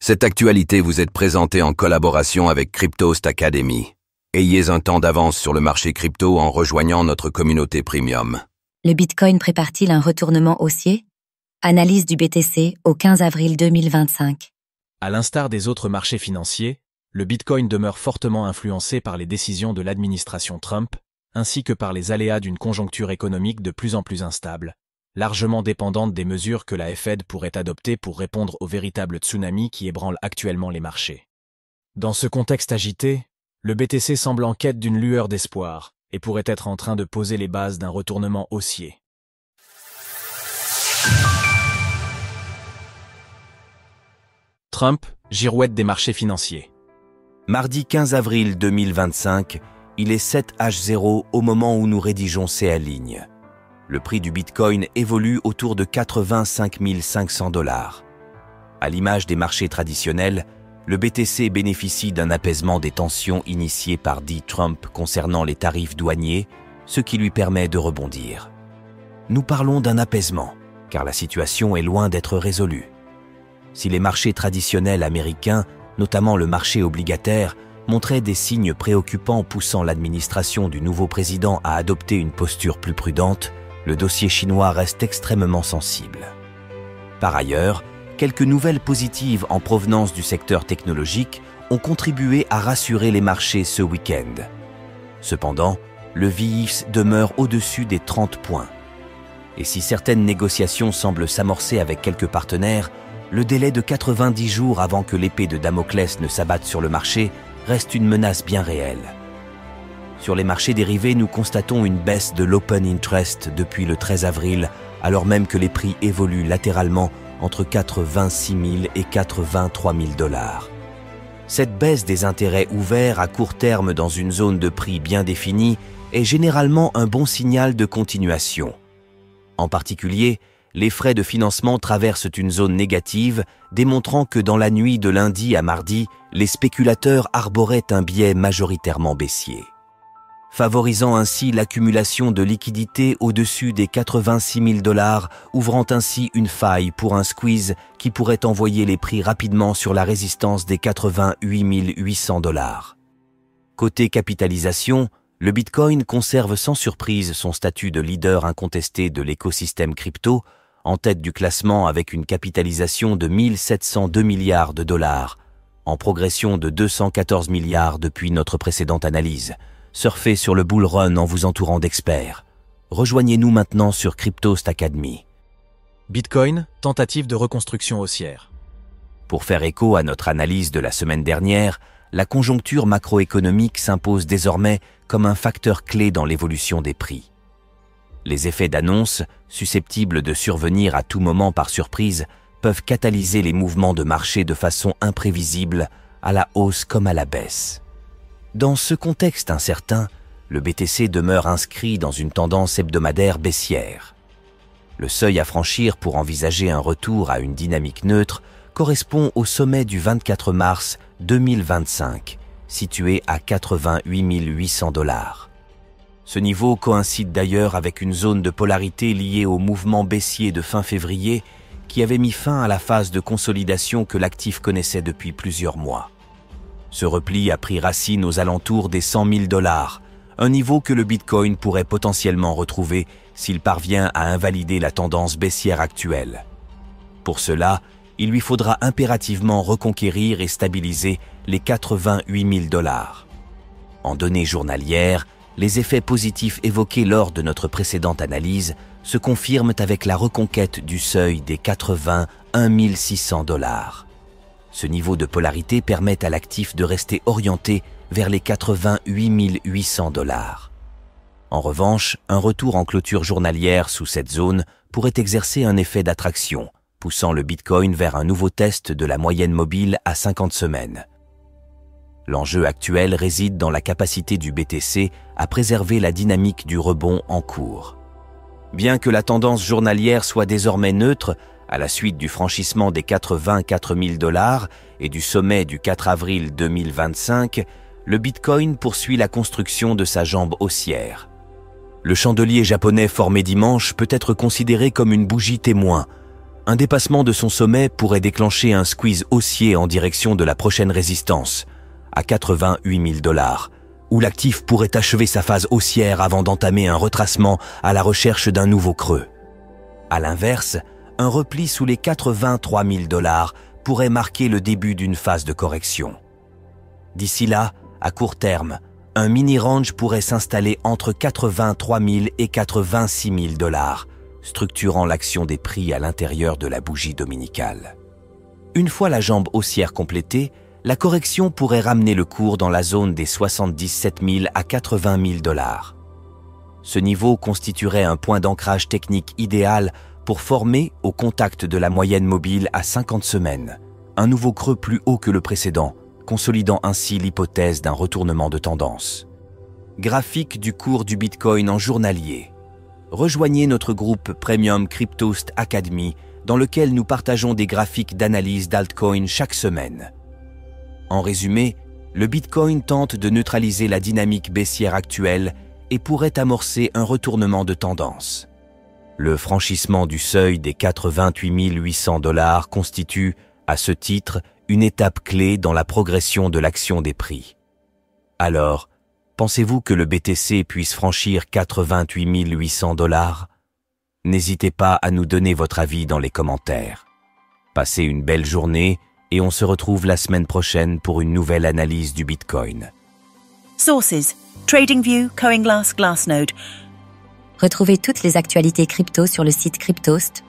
Cette actualité vous est présentée en collaboration avec Cryptost Academy. Ayez un temps d'avance sur le marché crypto en rejoignant notre communauté premium. Le Bitcoin prépare-t-il un retournement haussier? Analyse du BTC au 15 avril 2025. À l'instar des autres marchés financiers, le Bitcoin demeure fortement influencé par les décisions de l'administration Trump, ainsi que par les aléas d'une conjoncture économique de plus en plus instable, largement dépendante des mesures que la Fed pourrait adopter pour répondre au véritable tsunami qui ébranle actuellement les marchés. Dans ce contexte agité, le BTC semble en quête d'une lueur d'espoir et pourrait être en train de poser les bases d'un retournement haussier. Trump, girouette des marchés financiers. Mardi 15 avril 2025, il est 7h0 au moment où nous rédigeons ces lignes. Le prix du Bitcoin évolue autour de 85 500 $. À l'image des marchés traditionnels, le BTC bénéficie d'un apaisement des tensions initiées par Trump concernant les tarifs douaniers, ce qui lui permet de rebondir. Nous parlons d'un apaisement, car la situation est loin d'être résolue. Si les marchés traditionnels américains, notamment le marché obligataire, montraient des signes préoccupants poussant l'administration du nouveau président à adopter une posture plus prudente, le dossier chinois reste extrêmement sensible. Par ailleurs, quelques nouvelles positives en provenance du secteur technologique ont contribué à rassurer les marchés ce week-end. Cependant, le VIX demeure au-dessus des 30 points. Et si certaines négociations semblent s'amorcer avec quelques partenaires, le délai de 90 jours avant que l'épée de Damoclès ne s'abatte sur le marché reste une menace bien réelle. Sur les marchés dérivés, nous constatons une baisse de l'open interest depuis le 13 avril, alors même que les prix évoluent latéralement entre 86 000 et 83 000 $. Cette baisse des intérêts ouverts à court terme dans une zone de prix bien définie est généralement un bon signal de continuation. En particulier, les frais de financement traversent une zone négative, démontrant que dans la nuit de lundi à mardi, les spéculateurs arboraient un biais majoritairement baissier, favorisant ainsi l'accumulation de liquidités au-dessus des 86 000 $, ouvrant ainsi une faille pour un squeeze qui pourrait envoyer les prix rapidement sur la résistance des 88 800 $. Côté capitalisation, le Bitcoin conserve sans surprise son statut de leader incontesté de l'écosystème crypto, en tête du classement avec une capitalisation de 1 702 milliards de $, en progression de 214 milliards depuis notre précédente analyse. Surfez sur le bull run en vous entourant d'experts. Rejoignez-nous maintenant sur Cryptost Academy. Bitcoin, tentative de reconstruction haussière. Pour faire écho à notre analyse de la semaine dernière, la conjoncture macroéconomique s'impose désormais comme un facteur clé dans l'évolution des prix. Les effets d'annonce, susceptibles de survenir à tout moment par surprise, peuvent catalyser les mouvements de marché de façon imprévisible, à la hausse comme à la baisse. Dans ce contexte incertain, le BTC demeure inscrit dans une tendance hebdomadaire baissière. Le seuil à franchir pour envisager un retour à une dynamique neutre correspond au sommet du 24 mars 2025, situé à 88 800 $. Ce niveau coïncide d'ailleurs avec une zone de polarité liée au mouvement baissier de fin février qui avait mis fin à la phase de consolidation que l'actif connaissait depuis plusieurs mois. Ce repli a pris racine aux alentours des 100 000 $, un niveau que le Bitcoin pourrait potentiellement retrouver s'il parvient à invalider la tendance baissière actuelle. Pour cela, il lui faudra impérativement reconquérir et stabiliser les 88 000 $. En données journalières, les effets positifs évoqués lors de notre précédente analyse se confirment avec la reconquête du seuil des 81 600 $. Ce niveau de polarité permet à l'actif de rester orienté vers les 88 800 $. En revanche, un retour en clôture journalière sous cette zone pourrait exercer un effet d'attraction, poussant le Bitcoin vers un nouveau test de la moyenne mobile à 50 semaines. L'enjeu actuel réside dans la capacité du BTC à préserver la dynamique du rebond en cours. Bien que la tendance journalière soit désormais neutre, à la suite du franchissement des 84 000 $ et du sommet du 4 avril 2025, le Bitcoin poursuit la construction de sa jambe haussière. Le chandelier japonais formé dimanche peut être considéré comme une bougie témoin, Un dépassement de son sommet pourrait déclencher un squeeze haussier en direction de la prochaine résistance, à 88 000 $, où l'actif pourrait achever sa phase haussière avant d'entamer un retracement à la recherche d'un nouveau creux. À l'inverse, un repli sous les 83 000 $ pourrait marquer le début d'une phase de correction. D'ici là, à court terme, un mini-range pourrait s'installer entre 83 000 et 86 000 $, structurant l'action des prix à l'intérieur de la bougie dominicale. Une fois la jambe haussière complétée, la correction pourrait ramener le cours dans la zone des 77 000 à 80 000 $. Ce niveau constituerait un point d'ancrage technique idéal pour former, au contact de la moyenne mobile à 50 semaines, un nouveau creux plus haut que le précédent, consolidant ainsi l'hypothèse d'un retournement de tendance. Graphique du cours du Bitcoin en journalier. Rejoignez notre groupe Premium Cryptost Academy, dans lequel nous partageons des graphiques d'analyse d'altcoins chaque semaine. En résumé, le Bitcoin tente de neutraliser la dynamique baissière actuelle et pourrait amorcer un retournement de tendance. Le franchissement du seuil des 88 800 $ constitue, à ce titre, une étape clé dans la progression de l'action des prix. Alors, pensez-vous que le BTC puisse franchir 88 800 $? N'hésitez pas à nous donner votre avis dans les commentaires. Passez une belle journée et on se retrouve la semaine prochaine pour une nouvelle analyse du Bitcoin. Sources: TradingView, CoinGlass, Glassnode. Retrouvez toutes les actualités crypto sur le site cryptost.fr.